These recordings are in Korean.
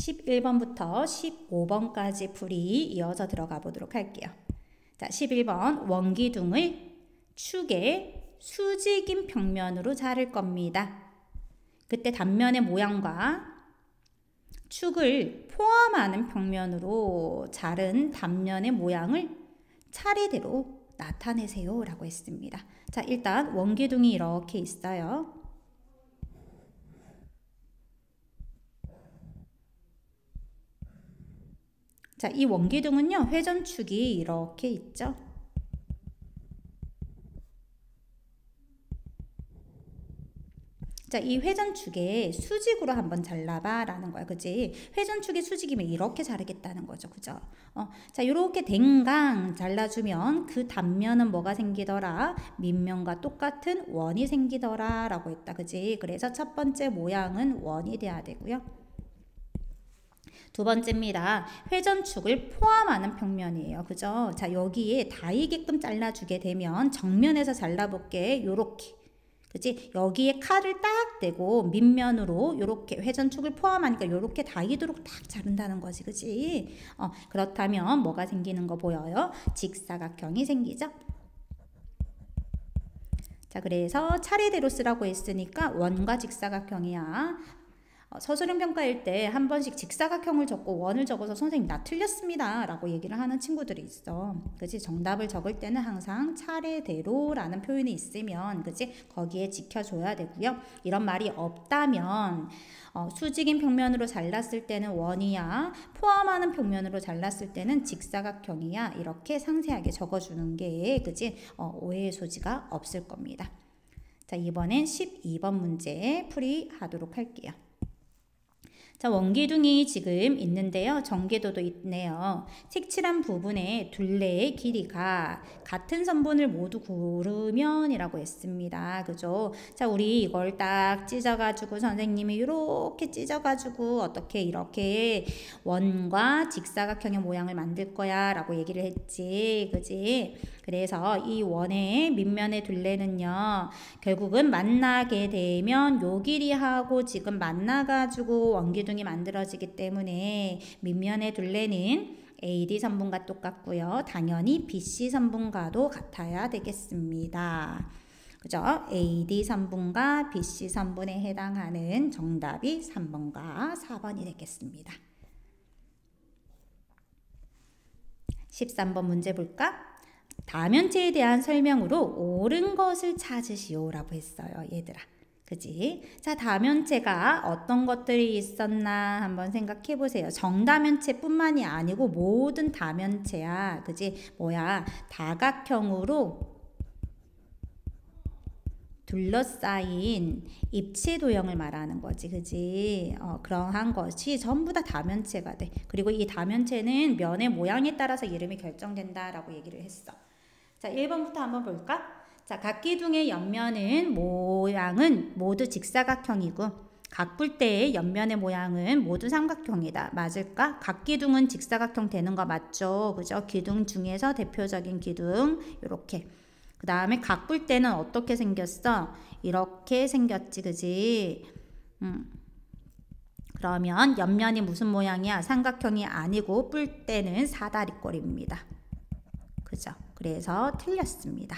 11번부터 15번까지 풀이 이어서 들어가 보도록 할게요. 자, 11번 원기둥을 축의 수직인 평면으로 자를 겁니다. 그때 단면의 모양과 축을 포함하는 평면으로 자른 단면의 모양을 차례대로 나타내세요 라고 했습니다. 자, 일단 원기둥이 이렇게 있어요. 자, 이 원기둥은요, 회전축이 이렇게 있죠. 자, 이 회전축에 수직으로 한번 잘라봐 라는 거야. 그지? 회전축의 수직이면 이렇게 자르겠다는 거죠. 그죠? 자, 이렇게 댕강 잘라주면 그 단면은 뭐가 생기더라? 밑면과 똑같은 원이 생기더라 라고 했다. 그지? 그래서 첫 번째 모양은 원이 돼야 되고요. 두 번째입니다. 회전축을 포함하는 평면이에요. 그죠? 자, 여기에 닿이게끔 잘라주게 되면 정면에서 잘라볼게. 요렇게. 그치? 여기에 칼을 딱 대고 밑면으로 요렇게 회전축을 포함하니까 요렇게 닿이도록 딱 자른다는 거지. 그치? 그렇다면 뭐가 생기는 거 보여요? 직사각형이 생기죠? 자, 그래서 차례대로 쓰라고 했으니까 원과 직사각형이야. 서술형 평가일 때 한 번씩 직사각형을 적고 원을 적어서 선생님 나 틀렸습니다 라고 얘기를 하는 친구들이 있어. 그치? 정답을 적을 때는 항상 차례대로 라는 표현이 있으면 그치? 거기에 지켜줘야 되고요. 이런 말이 없다면 수직인 평면으로 잘랐을 때는 원이야, 포함하는 평면으로 잘랐을 때는 직사각형이야, 이렇게 상세하게 적어주는 게 그치? 오해의 소지가 없을 겁니다. 자, 이번엔 12번 문제 풀이하도록 할게요. 자, 원기둥이 지금 있는데요. 전개도도 있네요. 색칠한 부분의 둘레의 길이가 같은 선분을 모두 고르면 이라고 했습니다. 그죠? 자, 우리 이걸 딱 찢어가지고 선생님이 이렇게 찢어가지고 어떻게 이렇게 원과 직사각형의 모양을 만들 거야 라고 얘기를 했지. 그지? 그래서 이 원의 밑면의 둘레는요, 결국은 만나게 되면 요 길이하고 지금 만나가지고 원기둥이 만들어지기 때문에 밑면의 둘레는 AD 선분과 똑같고요. 당연히 BC 선분과도 같아야 되겠습니다. 그죠? AD 선분과 BC 선분에 해당하는 정답이 3번과 4번이 되겠습니다. 13번 문제 볼까? 다면체에 대한 설명으로 옳은 것을 찾으시오 라고 했어요. 얘들아. 그지? 자, 다면체가 어떤 것들이 있었나 한번 생각해 보세요. 정다면체 뿐만이 아니고 모든 다면체야. 그지? 뭐야? 다각형으로 둘러싸인 입체 도형을 말하는 거지. 그지? 그러한 것이 전부 다 다면체가 돼. 그리고 이 다면체는 면의 모양에 따라서 이름이 결정된다라고 얘기를 했어. 자, 1번부터 한번 볼까? 자, 각기둥의 옆면은 모양은 모두 직사각형이고 각불대의 옆면의 모양은 모두 삼각형이다. 맞을까? 각기둥은 직사각형 되는 거 맞죠? 그죠? 기둥 중에서 대표적인 기둥 요렇게. 그 다음에 각불대는 어떻게 생겼어? 이렇게 생겼지. 그지? 그러면 옆면이 무슨 모양이야? 삼각형이 아니고 뿔대는 사다리꼴입니다. 그죠? 그래서 틀렸습니다.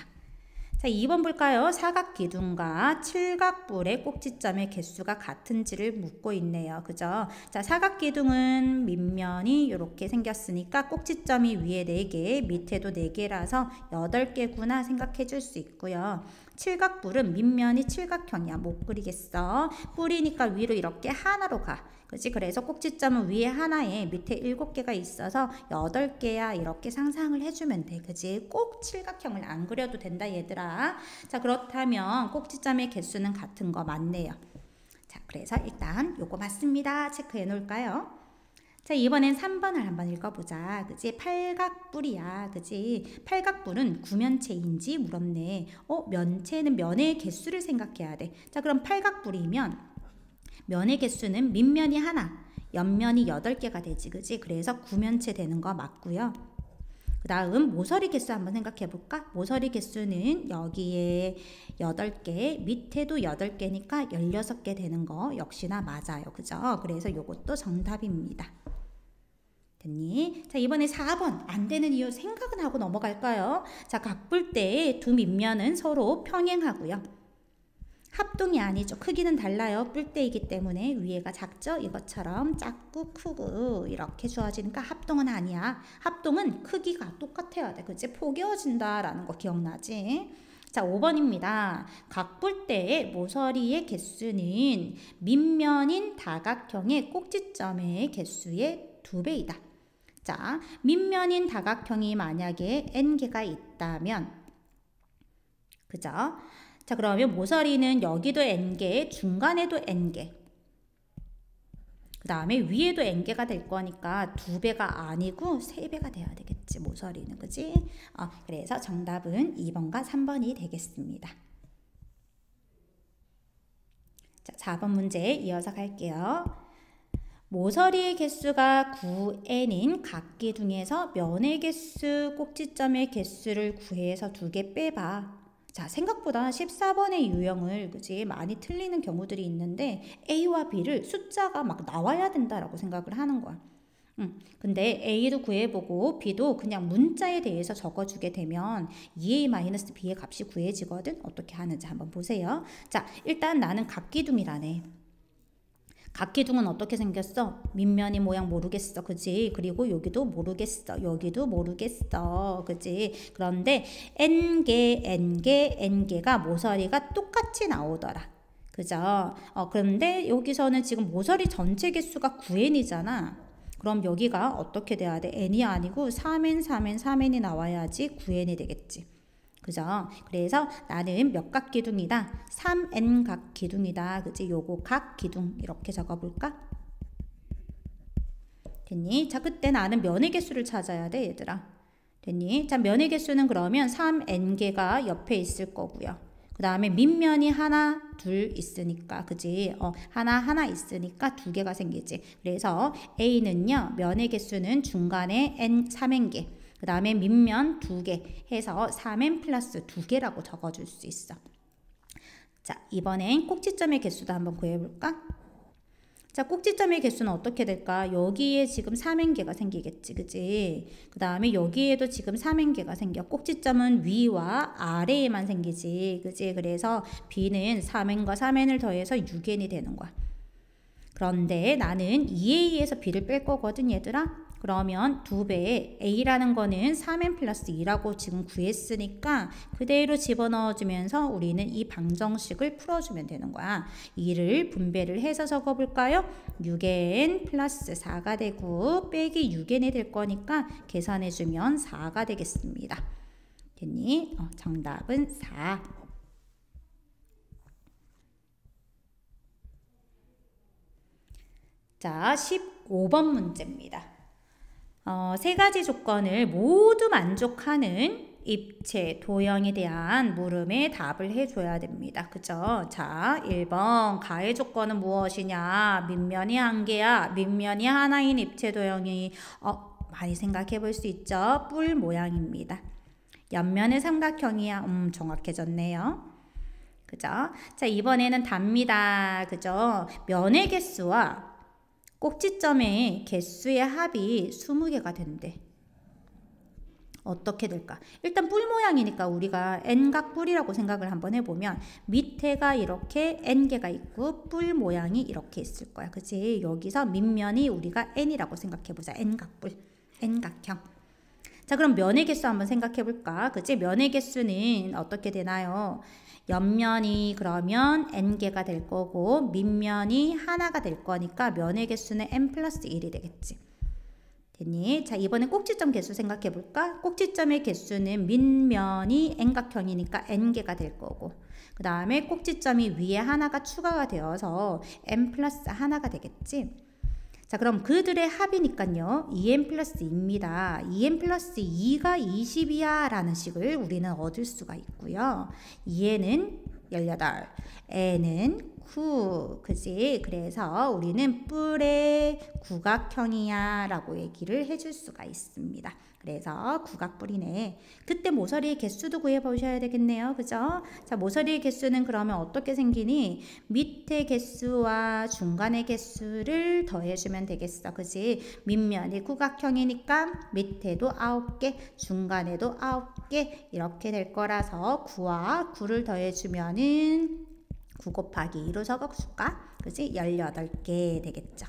자, 2번 볼까요? 사각기둥과 칠각뿔의 꼭지점의 개수가 같은지를 묻고 있네요. 그죠? 자, 사각기둥은 밑면이 이렇게 생겼으니까 꼭지점이 위에 4개, 밑에도 4개라서 8개구나 생각해 줄 수 있고요. 칠각뿔은 밑면이 칠각형이야. 못 그리겠어. 뿔이니까 위로 이렇게 하나로 가. 그치? 그래서 꼭지점은 위에 하나에 밑에 7개가 있어서 8개야. 이렇게 상상을 해주면 돼. 그치? 꼭 칠각형을 안 그려도 된다 얘들아. 자, 그렇다면 꼭지점의 개수는 같은 거 맞네요. 자, 그래서 일단 요거 맞습니다. 체크해 놓을까요? 자, 이번엔 3번을 한번 읽어보자. 그치? 팔각뿔이야. 그치? 팔각뿔은 구면체인지 물었네. 면체는 면의 개수를 생각해야 돼. 자, 그럼 팔각뿔이면 면의 개수는 밑면이 하나, 옆면이 8개가 되지. 그치? 그래서 구면체 되는 거 맞고요. 그 그 다음 모서리 개수 한번 생각해 볼까? 모서리 개수는 여기에 8개, 밑에도 8개니까 16개 되는 거 역시나 맞아요. 그죠? 그래서 요것도 정답입니다. 됐니? 자, 이번에 4번 안 되는 이유 생각은 하고 넘어갈까요? 자, 각뿔대의 두 밑면은 서로 평행하고요. 합동이 아니죠. 크기는 달라요. 뿔대이기 때문에 위에가 작죠? 이것처럼 작고 크고 이렇게 주어지니까 합동은 아니야. 합동은 크기가 똑같아야 돼. 그치? 포개어진다라는 거 기억나지? 자, 5번입니다. 각뿔대의 모서리의 개수는 밑면인 다각형의 꼭지점의 개수의 2배이다. 자, 밑면인 다각형이 만약에 n개가 있다면, 그죠? 자, 그러면 모서리는 여기도 n개, 중간에도 n개, 그 다음에 위에도 n개가 될 거니까 2배가 아니고 3배가 돼야 되겠지, 모서리는. 그지? 그래서 정답은 2번과 3번이 되겠습니다. 자, 4번 문제 이어서 갈게요. 모서리의 개수가 9n인 각기둥에서 면의 개수, 꼭지점의 개수를 구해서 2개 빼봐. 자, 생각보다 14번의 유형을 그지 많이 틀리는 경우들이 있는데 A와 B를 숫자가 막 나와야 된다라고 생각을 하는 거야. 근데 A도 구해보고 B도 그냥 문자에 대해서 적어주게 되면 2A-B의 값이 구해지거든. 어떻게 하는지 한번 보세요. 자, 일단 나는 각기둥이라네. 각기둥은 어떻게 생겼어? 밑면이 모양 모르겠어. 그지? 그리고 여기도 모르겠어. 여기도 모르겠어. 그지? 그런데 n개가 모서리가 똑같이 나오더라. 그죠? 그런데 여기서는 지금 모서리 전체 개수가 9n이잖아. 그럼 여기가 어떻게 돼야 돼? n이 아니고 3n이 나와야지 9n이 되겠지. 그죠? 그래서 나는 몇 각 기둥이다? 3n 각 기둥이다. 그치? 요거 각 기둥 이렇게 적어볼까? 됐니? 자, 그때 나는 면의 개수를 찾아야 돼, 얘들아. 됐니? 자, 면의 개수는 그러면 3n개가 옆에 있을 거고요. 그 다음에 밑면이 하나, 둘 있으니까, 그지? 하나 있으니까 2개가 생기지. 그래서 A는요, 면의 개수는 중간에 n3n개. 그 다음에 밑면 2개 해서 3n 플러스 2개라고 적어줄 수 있어. 자, 이번엔 꼭지점의 개수도 한번 구해볼까? 자, 꼭지점의 개수는 어떻게 될까? 여기에 지금 3n개가 생기겠지, 그지? 그 다음에 여기에도 지금 3n개가 생겨. 꼭지점은 위와 아래에만 생기지, 그지? 그래서 B는 3n과 3n을 더해서 6n이 되는 거야. 그런데 나는 2A에서 B를 뺄 거거든, 얘들아. 그러면 2배에 A라는 거는 3n 플러스 2라고 지금 구했으니까 그대로 집어넣어주면서 우리는 이 방정식을 풀어주면 되는 거야. 2를 분배를 해서 적어볼까요? 6n 플러스 4가 되고 빼기 6n이 될 거니까 계산해주면 4가 되겠습니다. 됐니? 정답은 4. 자, 15번 문제입니다. 3가지 조건을 모두 만족하는 입체, 도형에 대한 물음에 답을 해줘야 됩니다. 그죠? 자, 1번 가해 조건은 무엇이냐? 밑면이 1개야. 밑면이 하나인 입체 도형이 많이 생각해 볼 수 있죠? 뿔 모양입니다. 옆면은 삼각형이야. 정확해졌네요. 그죠? 자, 이번에는 답니다. 그죠? 면의 개수와 꼭지점의 개수의 합이 20개가 된대. 어떻게 될까? 일단 뿔 모양이니까 우리가 n각 뿔이라고 생각을 한번 해보면 밑에가 이렇게 n개가 있고 뿔 모양이 이렇게 있을 거야. 그치? 여기서 밑면이 우리가 n이라고 생각해보자. n각 뿔, n각형. 자, 그럼 면의 개수 한번 생각해볼까? 그치? 면의 개수는 어떻게 되나요? 옆면이 그러면 n개가 될 거고 밑면이 하나가 될 거니까 면의 개수는 n 플러스 1이 되겠지. 됐니? 자, 이번엔 꼭지점 개수 생각해 볼까? 꼭지점의 개수는 밑면이 n각형이니까 n개가 될 거고 그 다음에 꼭지점이 위에 하나가 추가가 되어서 n 플러스 하나가 되겠지. 자, 그럼 그들의 합이니까요. 2n 플러스 2입니다. 2n 플러스 2가 20이야 라는 식을 우리는 얻을 수가 있고요. 2n은 18, n은 후, 그지? 그래서 우리는 뿔의 구각형이야 라고 얘기를 해줄 수가 있습니다. 그래서 구각뿔이네. 그때 모서리 개수도 구해보셔야 되겠네요. 그죠? 자, 모서리 개수는 그러면 어떻게 생기니? 밑에 개수와 중간의 개수를 더해주면 되겠어. 그지? 밑면이 구각형이니까 밑에도 9개, 중간에도 9개 이렇게 될 거라서 9와 9를 더해주면은 9 곱하기 2로 적어줄까? 그지? 18개 되겠죠.